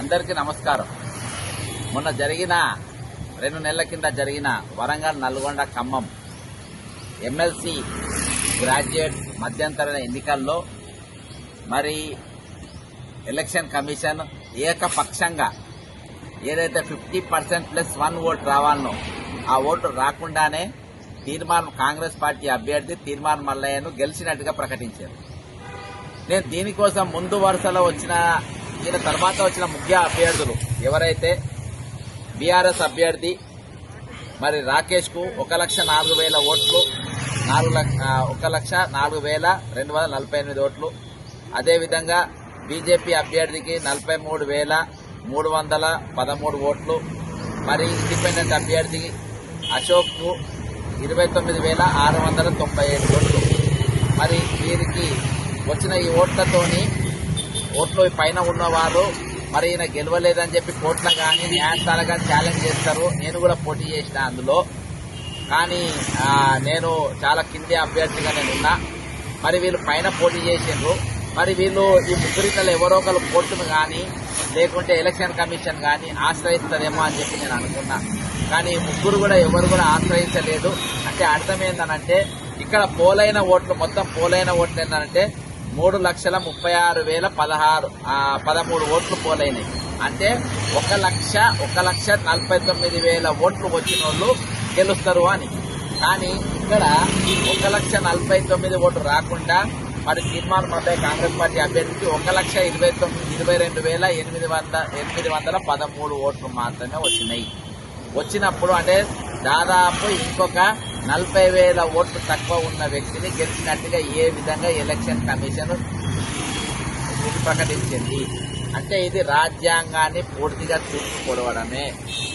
అందరికీ నమస్కారం. మొన్న జరిగిన 2 నెలల కింద జరిగిన వరంగల్, నల్గొండ, ఖమ్మం ఎమ్మెల్సీ గ్రాడ్యుయేట్ మధ్యంతర ఎన్నికల్లో మరి ఎలక్షన్ కమిషన్ ఏకపక్షంగా ఏదైతే 50% ప్లస్ 1 ఓటు రావాలనో ఆ ఓటు రాకుండానే కాంగ్రెస్ పార్టీ అభ్యర్థి తీర్మాన్ మల్లయ్యను గెలిచినట్టుగా ప్రకటించారు. నేను దీనికోసం ముందు వరుసలో ఈయన తర్వాత వచ్చిన ముఖ్య అభ్యర్థులు ఎవరైతే బీఆర్ఎస్ అభ్యర్థి మరి రాకేష్ కు 1,04,000 ఓట్లు, 1,04,248 ఓట్లు, అదేవిధంగా బీజేపీ అభ్యర్థికి 43,313 ఓట్లు, మరి ఇండిపెండెంట్ అభ్యర్థి అశోక్ కు 29,697 ఓట్లు. మరి వీరికి వచ్చిన ఈ ఓట్లు పైన ఉన్నవారు మరి ఈయన గెలవలేదని చెప్పి కోర్టులో కానీ న్యాయస్థానాలు కానీ ఛాలెంజ్ చేస్తారు. నేను కూడా పోటీ చేసిన అందులో, కానీ నేను చాలా కింది అభ్యర్థిగా నేనున్నా. మరి వీళ్ళు పైన పోటీ చేసిండ్రు. మరి వీళ్ళు ఈ ముగ్గురిలో ఎవరో ఒకరు కోర్టును కానీ లేకుంటే ఎలక్షన్ కమిషన్ కానీ ఆశ్రయిస్తారేమో అని చెప్పి నేను అనుకున్నా. కానీ ముగ్గురు కూడా ఎవరు కూడా ఆశ్రయించలేదు. అంటే అర్థం ఏంటనంటే ఇక్కడ పోలైన ఓట్లు మొత్తం పోలైన ఓట్లు ఏంటంటే 3,36,013 ఓట్లు పోలైనాయి. అంటే 1,49,000 ఓట్లు వచ్చిన వాళ్ళు గెలుస్తారు అని. కానీ ఇక్కడ 1,49,000 ఓట్లు రాకుండా మరి తీర్మాన్ మల్లయ్య కాంగ్రెస్ పార్టీ అభ్యర్థికి 1,22,813 ఓట్లు మాత్రమే వచ్చినాయి. వచ్చినప్పుడు అంటే దాదాపు ఇంకొక 40,000 ఓట్లు తక్కువ ఉన్న వ్యక్తిని గెలిచినట్టుగా ఏ విధంగా ఎలక్షన్ కమిషన్ ప్రకటించింది. అంటే ఇది రాజ్యాంగాన్ని పూర్తిగా తూర్పు పొడవడమే.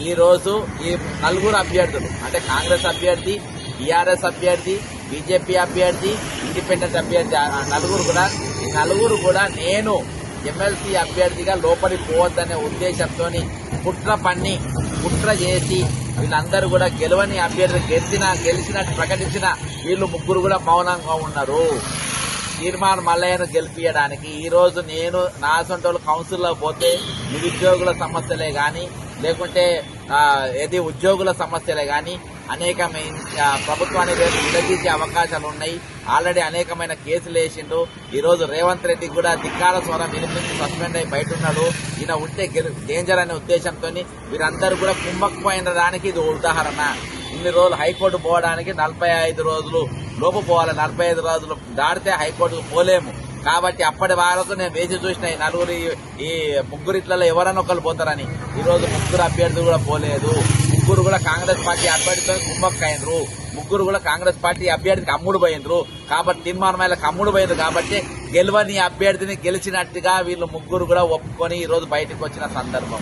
ఈ రోజు ఈ నలుగురు అభ్యర్థులు అంటే కాంగ్రెస్ అభ్యర్థి, టీఆర్ఎస్ అభ్యర్థి, బీజేపీ అభ్యర్థి, ఇండిపెండెంట్ అభ్యర్థి ఈ నలుగురు కూడా నేను ఎమ్మెల్సీ అభ్యర్థిగా లోపలికి పోవద్దనే ఉద్దేశంతో కుట్ర చేసి వీళ్ళందరూ కూడా గెలవని అభ్యర్థి గెలిచినట్టు ప్రకటించిన వీళ్ళు ముగ్గురు కూడా మౌనంగా ఉన్నారు. తీర్మాన్ మల్లయ్యను గెలిపించడానికి ఈ రోజు నేను నా సొంతలు కౌన్సిల్లో పోతే నిరుద్యోగుల సమస్యలే గాని లేకుంటే ఉద్యోగుల సమస్యలే గాని అనేకమైన ప్రభుత్వానికి విడదీసే అవకాశాలు ఉన్నాయి. ఆల్రెడీ అనేకమైన కేసులు వేసిండు. ఈ రోజు రేవంత్ రెడ్డి కూడా ధిక్కార స్వరం వినిపించి సస్పెండ్ అయి బయట ఉన్నాడు. ఈయన ఉంటే డేంజర్ అనే ఉద్దేశంతో వీరందరూ కూడా కుమ్మకపోయిన దానికి ఇది ఉదాహరణ. ఇన్ని రోజులు హైకోర్టు పోవడానికి 45 రోజులు లోపు పోవాలి. 45 రోజులు దాటితే హైకోర్టుకు పోలేము. కాబట్టి అప్పటి వరకు నేను వేచి చూసిన ఈ ముగ్గురిట్లలో ఎవరన్నా ఒకరు పోతారని. ఈ రోజు ముగ్గురు అభ్యర్థులు కూడా పోలేదు. ముగ్గురు కూడా కాంగ్రెస్ పార్టీ అభ్యర్థితో కుమ్మక్కైనరు. ముగ్గురు కూడా కాంగ్రెస్ పార్టీ అభ్యర్థికి అమ్ముడు పోయినరు. కాబట్టి తీర్మానమైలకు అమ్ముడు పోయింది. కాబట్టి గెలవని అభ్యర్థిని గెలిచినట్టుగా వీళ్ళు ముగ్గురు కూడా ఒప్పుకొని ఈ రోజు బయటకు వచ్చిన సందర్భం.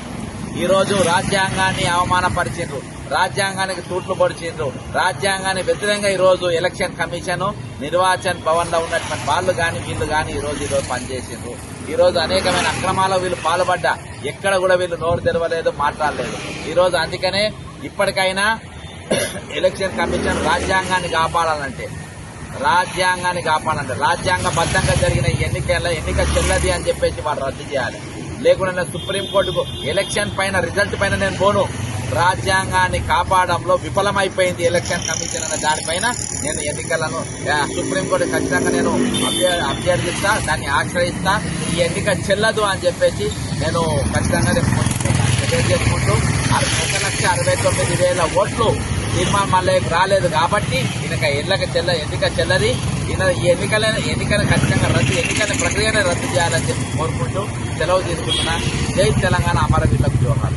ఈ రోజు రాజ్యాంగాన్ని అవమానపరిచిండ్రు, రాజ్యాంగానికి తూట్లు పొడిచిండ్రు, రాజ్యాంగాన్ని వ్యతిరేకంగా ఈ రోజు ఎలక్షన్ కమిషన్ నిర్వాచన్ భవన్ లో ఉన్నటువంటి వాళ్ళు గాని వీళ్ళు గాని ఈ రోజు పనిచేసిండ్రు. ఈ రోజు అనేకమైన అక్రమాలకు వీళ్ళు పాల్పడ్డా ఎక్కడ కూడా వీళ్ళు నోరు తెరవలేదు, మాట్లాడలేదు. ఈ రోజు అందుకనే ఇప్పటికైనా ఎలక్షన్ కమిషన్ రాజ్యాంగాన్ని కాపాడాలంటే రాజ్యాంగబద్ధంగా జరిగిన ఎన్నిక చెల్లది అని చెప్పేసి వాళ్ళు రద్దు చేయాలి. లేకుండా సుప్రీంకోర్టుకు ఎలక్షన్ పైన రిజల్ట్ పైన నేను పోను. రాజ్యాంగాన్ని కాపాడంలో విఫలమైపోయింది ఎలక్షన్ కమిషన్ అనే దానిపైన నేను ఎన్నికలను సుప్రీంకోర్టు ఖచ్చితంగా నేను అభ్యర్థిస్తా, దాన్ని ఆశ్రయిస్తా. ఈ ఎన్నిక చెల్లదు అని చెప్పేసి నేను ఖచ్చితంగా తెలియజేసుకుంటూ 1,69,000 ఓట్లు తీర్మాన్ మల్లయ్యకు రాలేదు. కాబట్టి ఎన్నిక చెల్లది. ఈ ఎన్నికను ఖచ్చితంగా ఎన్నికల ప్రక్రియనే రద్దు చేయాలని చెప్పి కోరుకుంటూ సెలవు తీసుకుంటున్నా. జై తెలంగాణ, అమరవీరులకు జోహార్.